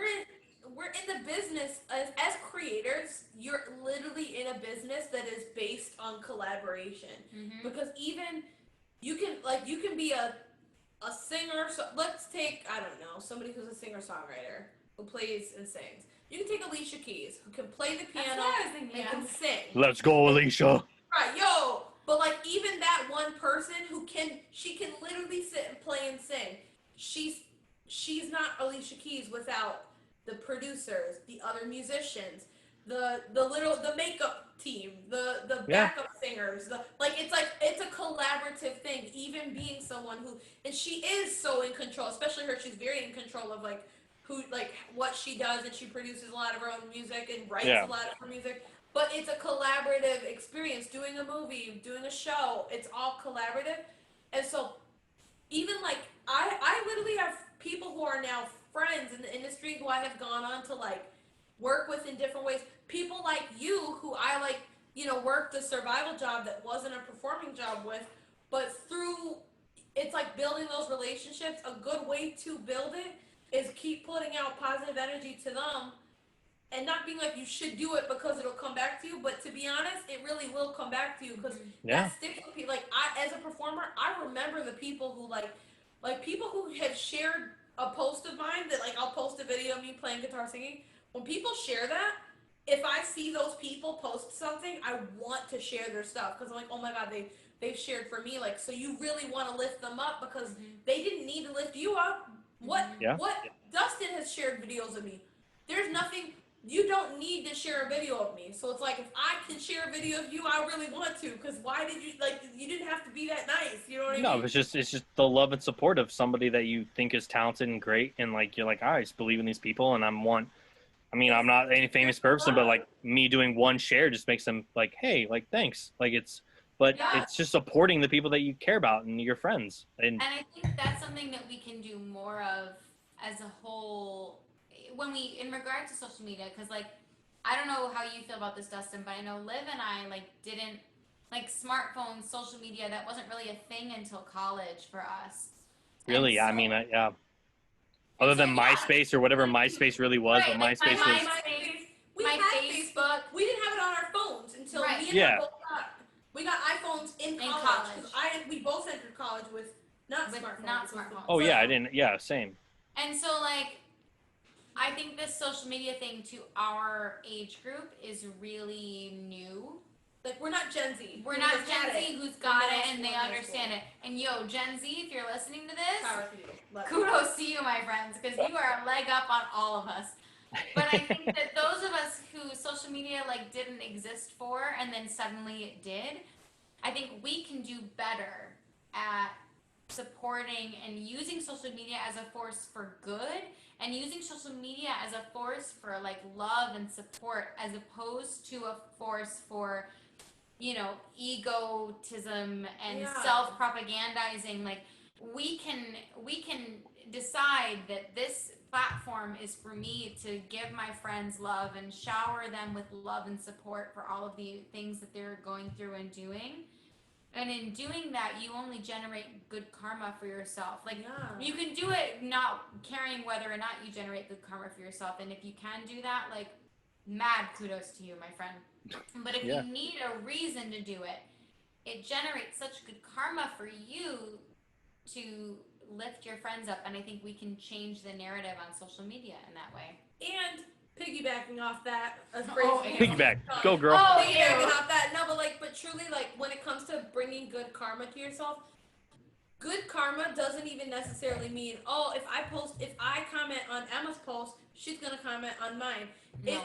We're in the business as creators. You're literally in a business that is based on collaboration, because even you can be a singer. So let's take, I don't know, somebody who's a singer songwriter who plays and sings. You can take Alicia Keys, who can play the piano and can sing. Let's go, Alicia. Right, yo. But like even that one person she can literally sit and play and sing. She's not Alicia Keys without the producers, the other musicians, the makeup team, the backup singers, it's a collaborative thing. Even being someone and she is so in control, especially her, she's very in control of like what she does, and she produces a lot of her own music and writes a lot of her music. But it's a collaborative experience. Doing a movie, doing a show, it's all collaborative. And so even like I literally have people who are now friends in the industry who I have gone on to like work with in different ways. People like you who I like, you know, worked a survival job that wasn't a performing job with, but through it's like building those relationships. A good way to build it is keep putting out positive energy to them, and not being like you should do it because it'll come back to you. But to be honest, it really will come back to you, because that sticks with people. Like as a performer, I remember the people who like people who had shared a post of mine that like I'll post a video of me playing guitar singing. When people share that, if I see those people post something, I want to share their stuff, because I'm like, oh my god, they've shared for me. Like, so you really want to lift them up because they didn't need to lift you up. What Dustin has shared videos of me. There's nothing you don't need to share a video of me. So it's like, if I can share a video of you, I really want to. Because why did you, like, you didn't have to be that nice. You know what I mean? No, it's just the love and support of somebody that you think is talented and great, and like you're like, I just believe in these people, and I'm not any famous person, but like me doing one share just makes them like, hey, like thanks, like it's just supporting the people that you care about and your friends. And I think that's something that we can do more of as a whole in regard to social media, because like I don't know how you feel about this, Dustin, but I know Liv and I like didn't like smartphones, social media. That wasn't really a thing until college for us. really, yeah. Other than MySpace or whatever MySpace really was, right, but like MySpace was. We my had Facebook. We didn't have it on our phones until Right. me and her both we got iPhones in college. We both entered college with not smartphones. Oh yeah, I didn't. Yeah, same. And so like, I think this social media thing to our age group is really new. Like, we're not Gen Z. We're not Gen Z who's got it and they understand it. And yo, Gen Z, if you're listening to this, kudos to you, my friends, because you are a leg up on all of us. But I think that those of us who social media like didn't exist for and then suddenly it did, I think we can do better at supporting and using social media as a force for good, and using social media as a force for like love and support, as opposed to a force for, you know, egotism and self-propagandizing. Like we can decide that this platform is for me to give my friends love and shower them with love and support for all of the things that they're going through and doing. And in doing that, you only generate good karma for yourself. Like, you can do it not caring whether or not you generate good karma for yourself. And if you can do that, like, mad kudos to you, my friend. But if you need a reason to do it, it generates such good karma for you to lift your friends up. And I think we can change the narrative on social media in that way. And piggybacking off that, piggyback, go girl. Piggybacking off that, no, but truly, like, when it comes to bringing good karma to yourself, good karma doesn't even necessarily mean, oh, if I comment on Emma's post, she's gonna comment on mine. No.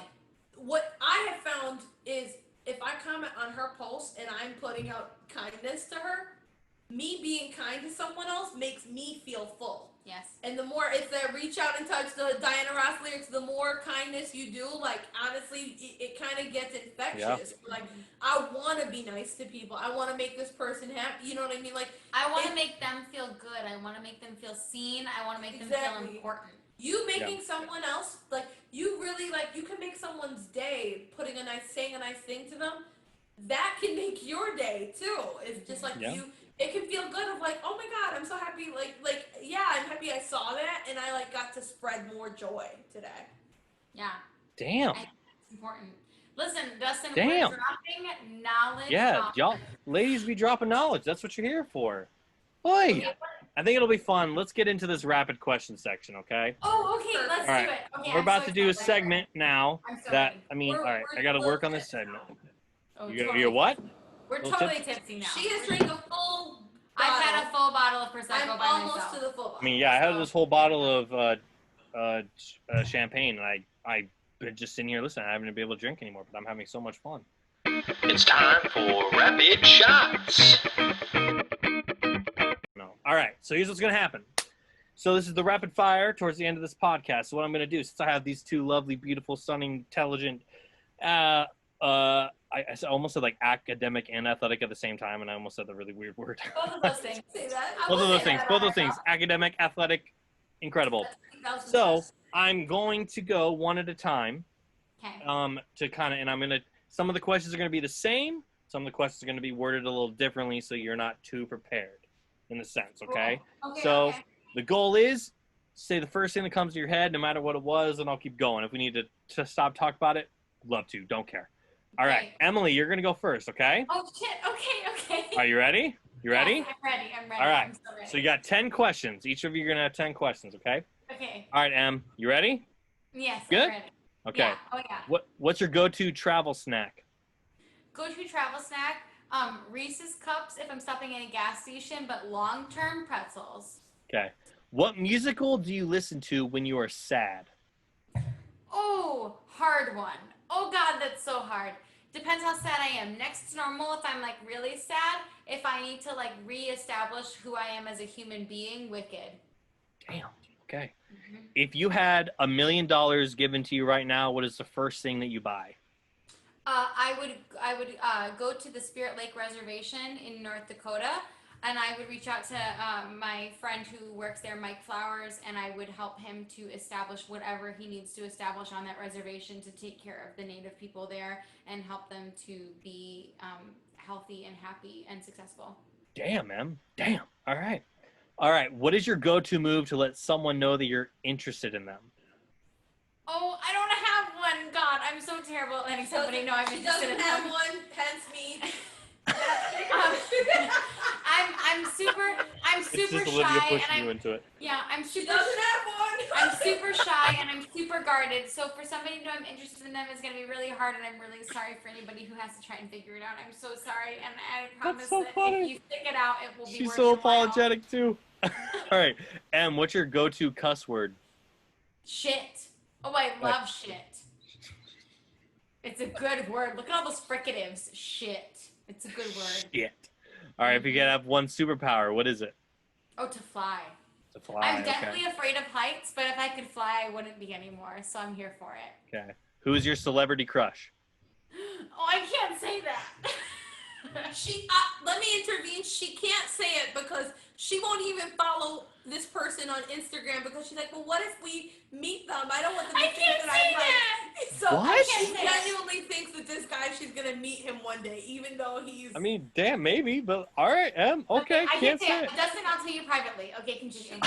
What I have found is, if I comment on her post and I'm putting out kindness to her, me being kind to someone else makes me feel full. Yes. And the more, it's the reach out and touch, the Diana Ross lyrics, the more kindness you do, like, honestly, it kind of gets infectious. Yeah. Like, I want to be nice to people. I want to make this person happy. You know what I mean? Like, I want to make them feel good. I want to make them feel seen. I want to make them feel important. You making someone else, like, you really, like, you can make someone's day saying a nice thing to them. That can make your day, too. It's just like it can feel good of like, oh my God, I'm so happy. I'm happy I saw that and I like got to spread more joy today. Yeah. Damn. It's important. Listen, Dustin, we're dropping knowledge. Yeah, y'all, ladies be dropping knowledge. That's what you're here for. Boy, I think it'll be fun. Let's get into this rapid question section, okay? Oh, okay, let's do it. Okay, we're about to do a segment now that, all right, I got to work on this segment. Oh, you're what? We're totally tipsy now. She has drank a full bottle. I've had a full bottle of Prosecco by almost myself. to the full bottle. I mean, I had this whole bottle of champagne, and I've been just sitting here listening. I haven't been able to drink anymore, but I'm having so much fun. It's time for Rapid Shots. No. All right, so here's what's going to happen. So this is the rapid fire towards the end of this podcast. So what I'm going to do, since I have these two lovely, beautiful, stunning, intelligent, I almost said like academic and athletic at the same time, and I almost said the really weird word. Both of those things. Both of those things. Academic, athletic, incredible. So I'm going to go one at a time. Okay. To kind of, and I'm gonna. Some of the questions are going to be the same. Some of the questions are going to be worded a little differently, so you're not too prepared, in a sense. Okay. Cool. Okay. So the goal is say the first thing that comes to your head, no matter what it was, and I'll keep going. If we need to stop talk about it, love to. Don't care. All right, Emily, you're going to go first, okay? Oh, shit. Okay. Are you ready? You ready? Yes, I'm ready. All right. I'm so ready. So you got 10 questions. Each of you are going to have 10 questions, okay? Okay. All right, Em, you ready? Yes, Good? I'm ready. Okay. Yeah. Oh, yeah. What's your go-to travel snack? Go-to travel snack? Reese's Cups if I'm stopping at a gas station, but long-term pretzels. Okay. What musical do you listen to when you are sad? Oh, hard one. Oh God, that's so hard. Depends how sad I am. Next to normal, if I'm like really sad, if I need to like reestablish who I am as a human being, wicked. Damn. Okay. Mm-hmm. If you had $1 million given to you right now, what is the first thing that you buy? I would go to the Spirit Lake Reservation in North Dakota, and I would reach out to my friend who works there, Mike Flowers, and I would help him to establish whatever he needs to establish on that reservation to take care of the native people there and help them to be healthy and happy and successful. Damn, man. Damn. All right. All right. What is your go-to move to let someone know that you're interested in them? Oh, I don't have one. God, I'm so terrible at letting somebody know I'm She interested in doesn't have them. one, hence me. I'm super It's just Olivia shy, pushing and you into it. I'm She super doesn't have one. I'm super shy and I'm super guarded. So for somebody to know I'm interested in them is gonna be really hard, and I'm really sorry for anybody who has to try and figure it out. I'm so sorry, and I promise so that funny. if you stick it out, it will be She's worth so your while. apologetic too. All right. Em, what's your go-to cuss word? Shit. Oh, I love shit. It's a good word. Look at all those fricatives. Shit. It's a good word. Shit. All right. If you could have one superpower, what is it? Oh, to fly. To fly. I'm Okay. definitely afraid of heights, but if I could fly, I wouldn't be anymore. So I'm here for it. Okay. Who is your celebrity crush? Oh, I can't say that. Let me intervene. She can't say it because she won't even follow this person on Instagram because she's like, well, what if we meet them? I don't want them to I think can't that say I'm like. that. So What? she Can't say it. genuinely thinks that this guy, she's gonna meet him one day, even though he's. I mean, damn, maybe, but all right, Em. Okay, I can't say say it. it. Dustin, I'll tell you privately. Okay, continue.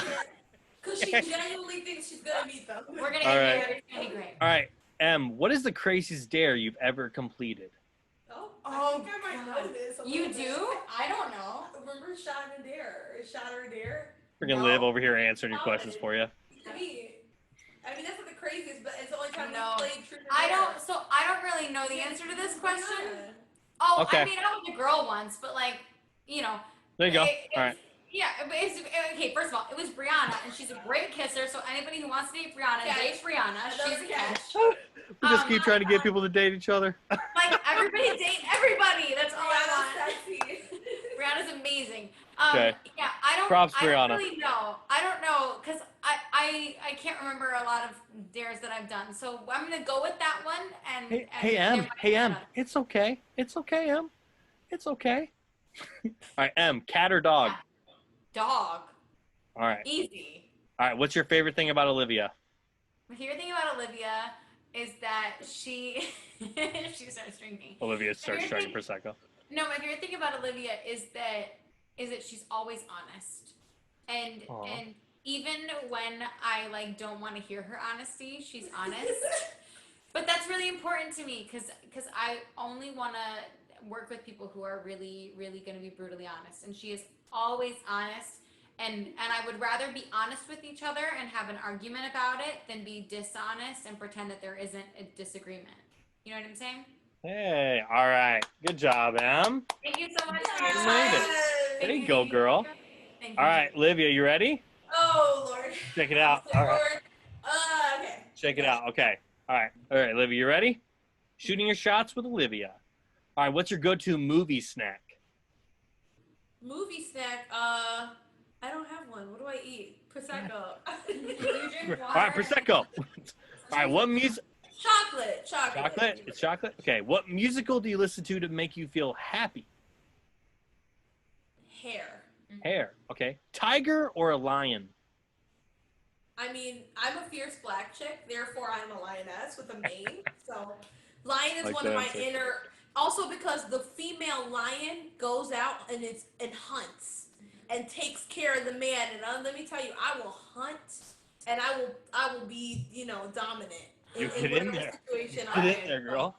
Because she genuinely thinks she's gonna meet them. We're gonna All get right. married. It's gonna be great. All right, Em. What is the craziest dare you've ever completed? Oh, Oh, I think I might God. know this. a You little bit. do? I don't know. Remember Shot and Dare? Shot or Dare? We're gonna No. live over here answering your questions for you. I mean, that's not the craziest, but it's the only time No. we played Truth or I Dare. don't really know the answer to this question. Oh, Okay. I mean, I was a girl once, but like, you know. There you go. It's- All right. Yeah, but okay. First of all, it was Brianna, and she's a great kisser. So anybody who wants to date Brianna, Catch. date Brianna. Another She's a catch. catch. We just keep trying to get people to date each other. Like everybody date everybody. That's all I want. Sexy. Brianna's amazing. Okay. Yeah, I don't. Props, I don't Brianna. really know. I don't know because I can't remember a lot of dares that I've done. So I'm gonna go with that one. And Hey, and Em. Hey, Em. It's okay. It's okay, Em. It's okay. All right, Em. Cat or dog? Dog. All right. Easy. All right. What's your favorite thing about Olivia? My favorite thing about Olivia is that she starts drinking. Olivia starts favorite drinking Prosecco. No, my favorite thing about Olivia is that she's always honest, and Aw. and even when I like don't want to hear her honesty, she's honest. But that's really important to me because I only want to work with people who are really going to be brutally honest, and she is always honest. And I would rather be honest with each other and have an argument about it than be dishonest and pretend that there isn't a disagreement. You know what I'm saying? Hey. All right. Good job, Em. Thank you so much for You your made time. it. There you go, girl. Thank you. All right, Olivia, you ready? Oh, Lord. Check it out. All right. Lord. Okay. Check it out. Okay. All right. All right, Olivia, you ready? Shooting your shots with Olivia. All right, what's your go-to movie snack? Movie snack. I don't have one. What do I eat? Prosecco. You drink All right, water. Prosecco. All right, what music? Chocolate. Chocolate? It's chocolate? Okay, what musical do you listen to make you feel happy? Hair. Hair. Okay. Tiger or a lion? I mean, I'm a fierce black chick, therefore I'm a lioness with a mane. So, lion is Like one of that my answer. inner. Also, because the female lion goes out and hunts and takes care of the man. And let me tell you, I will hunt and I will be dominant. You get in whatever there. Situation Get I'm in there, girl.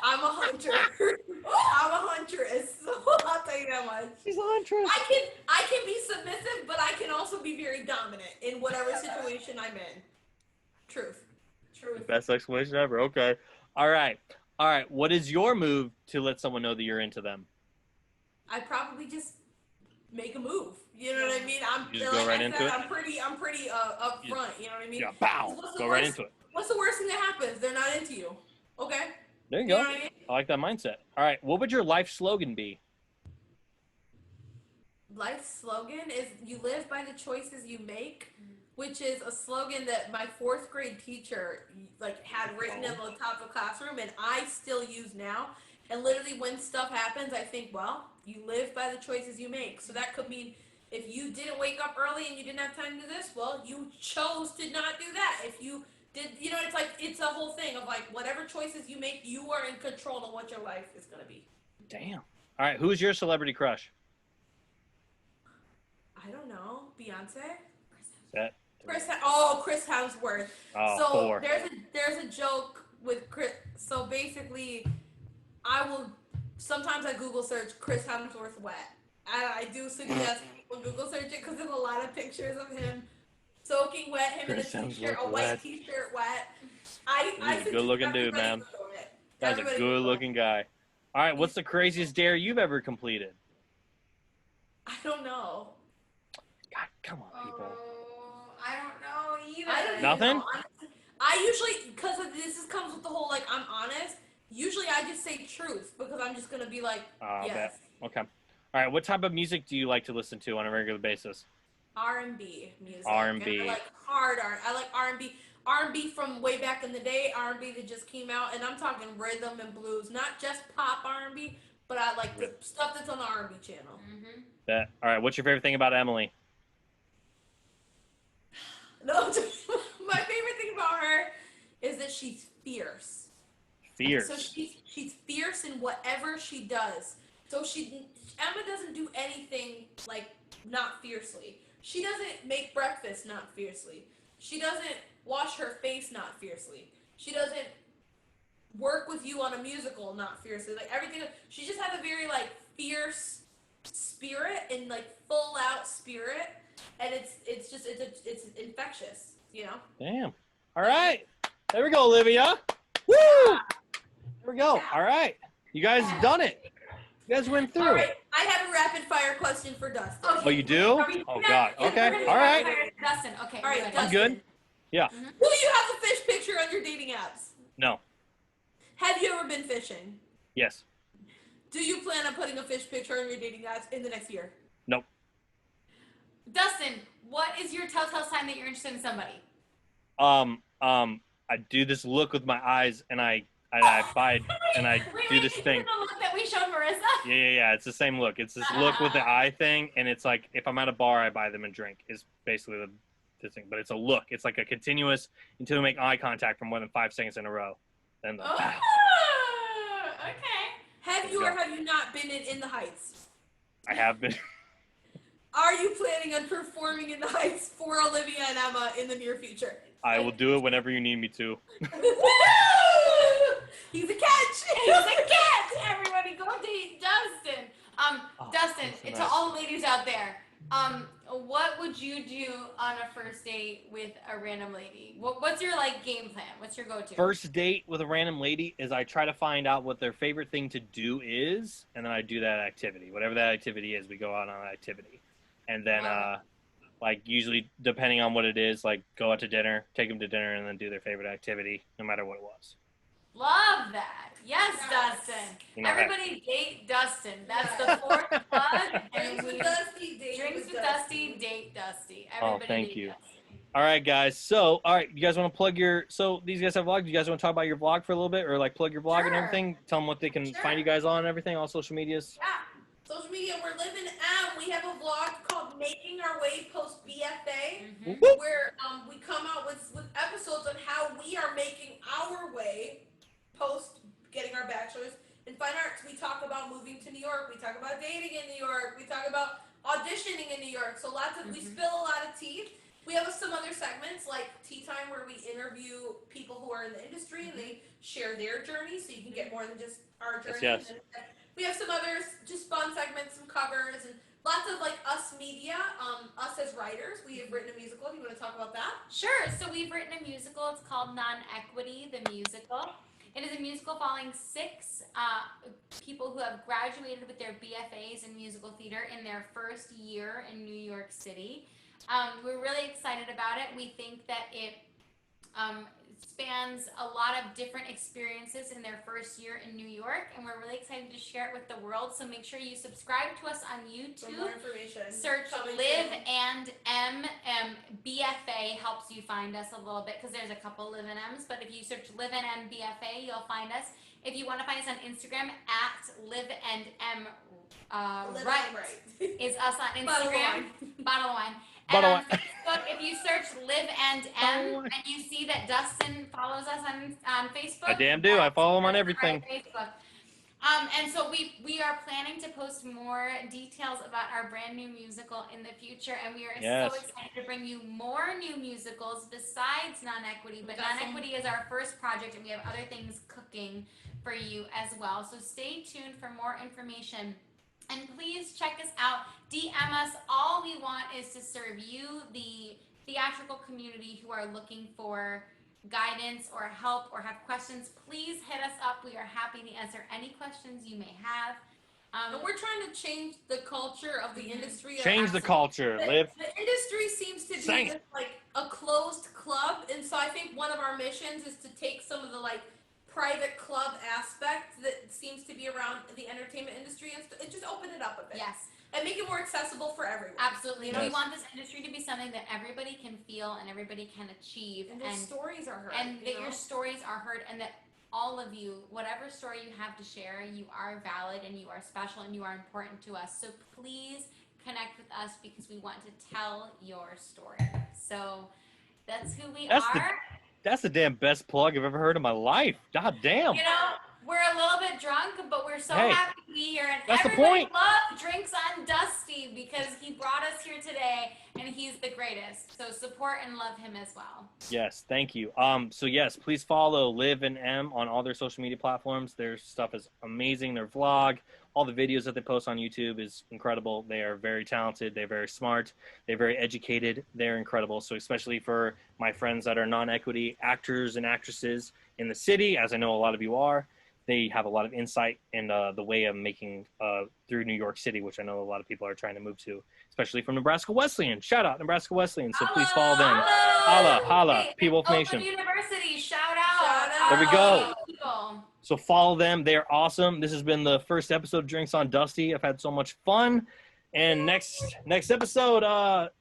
I'm a hunter. I'm a huntress. So I'll tell you that much. She's a huntress. I can be submissive, but I can also be very dominant in whatever situation I'm in. Truth. Best explanation ever. Okay. All right. All right. What is your move to let someone know that you're into them? I probably just make a move. You know what I mean? You just go right into it? I'm pretty upfront. You know what I mean? Yeah. Bow. What's the Go right worst- into it. What's the worst thing that happens? They're not into you. Okay. There you You go. know what I mean? I like that mindset. All right, what would your life slogan be? Life's slogan is "You live by the choices you make," which is a slogan that my fourth grade teacher had written in the top of the classroom, and I still use now. And literally, when stuff happens, I think, well, you live by the choices you make. So that could mean if you didn't wake up early and you didn't have time to do this, well, you chose to not do that. If you did, it's a whole thing of whatever choices you make, you are in control of what your life is gonna be. Damn. All right, who's your celebrity crush? I don't know, Beyonce. That. Chris Hemsworth. Oh, So Thor. there's a joke with Chris. So basically, sometimes I Google search Chris Hemsworth wet. I do suggest people Google search it because there's a lot of pictures of him soaking wet, him Chris in a t-shirt, Hemsworth a white wet. t-shirt wet. He's a good-looking dude, man. That's a Everybody good-looking guy. All right, what's the craziest dare you've ever completed? I don't know. God, come on, people. I don't know either. I don't even Nothing? know. Honestly, I usually, because comes with the whole I'm honest. Usually I just say truth because I'm just gonna be like, I'll yes. bet. Okay. All right, what type of music do you like to listen to on a regular basis? R&B music. R&B. And I like hard art. I like R&B. R&B from way back in the day. R&B that just came out, and I'm talking rhythm and blues, not just pop R&B, but I like the stuff that's on the R&B channel. Mm-hmm. Bet. All right, what's your favorite thing about Emily? No, my favorite thing about her is that she's fierce. Fierce. So she's fierce in whatever she does. So Emma doesn't do anything not fiercely. She doesn't make breakfast not fiercely. She doesn't wash her face not fiercely. She doesn't work with you on a musical not fiercely. Everything, she just has a very fierce spirit and full out spirit, and it's infectious, you know. Damn. All right. There we go, Olivia. Woo! There we go. All right. You guys done it. You guys went through. All right, I have a rapid fire question for Dustin. Oh, you do? Oh, God. Okay. All right. Dustin. Okay. All right, ready. I'm good. Yeah. Do you have a fish picture on your dating apps? No. Have you ever been fishing? Yes. Do you plan on putting a fish picture on your dating apps in the next year? Nope. Dustin, what is your telltale sign that you're interested in somebody? I do this look with my eyes, and I bite, and I do this thing. Is it the look that we showed Marissa? Yeah. It's the same look. It's this look with the eye thing, and it's like if I'm at a bar, I buy them a drink. Is basically the thing, but it's a look. It's like a continuous until we make eye contact for more than 5 seconds in a row. Then Okay. Have you or have you not been in the Heights? I have been. Are you planning on performing in the Heights for Olivia and Emma in the near future? I will do it whenever you need me to. He's a catch. He's a catch. Everybody go date Dustin. Dustin, so to nice. all the ladies out there, what would you do on a first date with a random lady? What's your game plan? What's your go-to? First date with a random lady is I try to find out what their favorite thing to do is, and then I do that activity. Whatever that activity is, we go out on that activity. And then, usually, depending on what it is, go out to dinner, take them to dinner, and then do their favorite activity, no matter what it was. Love that. Yes, Dustin. You know, Everybody date Dustin. That's the fourth plug. Drinks with Dusty, date Drinks with Dusty, date Dusty. Everybody thank date you. Dusty. All right, guys. So, you guys want to plug these guys have vlogs. Do you guys want to talk about your vlog for a little bit, or plug your vlog and Sure. everything? Tell them what they can find you guys on and everything, all social medias. Yeah. Social media, we're Liv and Em. We have a vlog called Making Our Way Post BFA, where we come out with episodes on how we are making our way post getting our bachelor's in fine arts. We talk about moving to New York. We talk about dating in New York. We talk about auditioning in New York. So we spill a lot of tea. We have some other segments like Tea Time, where we interview people who are in the industry and they share their journey, so you can get more than just our journey. Yes. And we have some others, just fun segments, some covers, and lots of us media, us as writers. We have written a musical. Do you want to talk about that? Sure. So we've written a musical. It's called Non-Equity, the musical. It is a musical following 6 people who have graduated with their BFAs in musical theater in their first year in New York City. We're really excited about it. We think that it spans a lot of different experiences in their first year in New York, and we're really excited to share it with the world. So make sure you subscribe to us on YouTube. For more information. Search Liv and Em. BFA helps you find us a little bit because there's a couple Liv and Ems, but if you search Liv and Em BFA, you'll find us. If you want to find us on Instagram, at Liv and Em right is us on Instagram. Bottle of wine. And on Facebook, if you search Liv and Em, and you see that Dustin follows us on Facebook. I damn do. I follow him on everything. Facebook. And so we are planning to post more details about our brand new musical in the future, and we are so excited to bring you more new musicals besides Non-Equity. But Non-Equity is our first project, and we have other things cooking for you as well. So stay tuned for more information. And please check us out. DM us. All we want is to serve you, the theatrical community who are looking for guidance or help or have questions. Please hit us up. We are happy to answer any questions you may have. And we're trying to change the culture of the industry. Change the culture, Liv. The industry seems to be just like a closed club, and so I think one of our missions is to take some of the like private club aspect that seems to be around the entertainment industry and just open it up a bit. Yes. And make it more accessible for everyone. Absolutely. Yes. We want this industry to be something that everybody can feel and everybody can achieve. And their stories are heard. And that your stories are heard, and that all of you, whatever story you have to share, you are valid and you are special and you are important to us. So please connect with us because we want to tell your story. So that's who we are. That's the damn best plug I've ever heard in my life. God damn. You know, we're a little bit drunk, but we're so happy to be here. And that's everybody the point. loves Drinks on Dusty because he brought us here today and he's the greatest. So support and love him as well. Yes, thank you. So yes, please follow Liv and Em on all their social media platforms. Their stuff is amazing. Their vlog, all the videos that they post on YouTube is incredible. They are very talented. They're very smart. They're very educated. They're incredible. So especially for my friends that are non-equity actors and actresses in the city, as I know a lot of you are, they have a lot of insight in the way of making through New York City, which I know a lot of people are trying to move to, especially from Nebraska Wesleyan. Shout out Nebraska Wesleyan. So please follow them. Holla. P-Wolf Nation. University, shout out. There we go. So follow them. They're awesome. This has been the first episode of Drinks on Dusty. I've had so much fun. And next episode,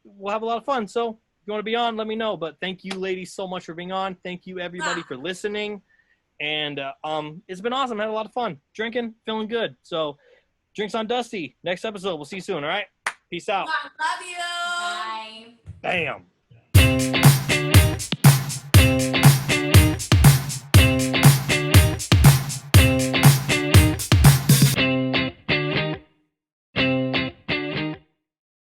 we'll have a lot of fun. So if you want to be on, let me know. But thank you, ladies, so much for being on. Thank you, everybody, for listening. And it's been awesome. I had a lot of fun drinking, feeling good. So Drinks on Dusty. Next episode. We'll see you soon. All right. Peace out. Love you. Bye. Bam.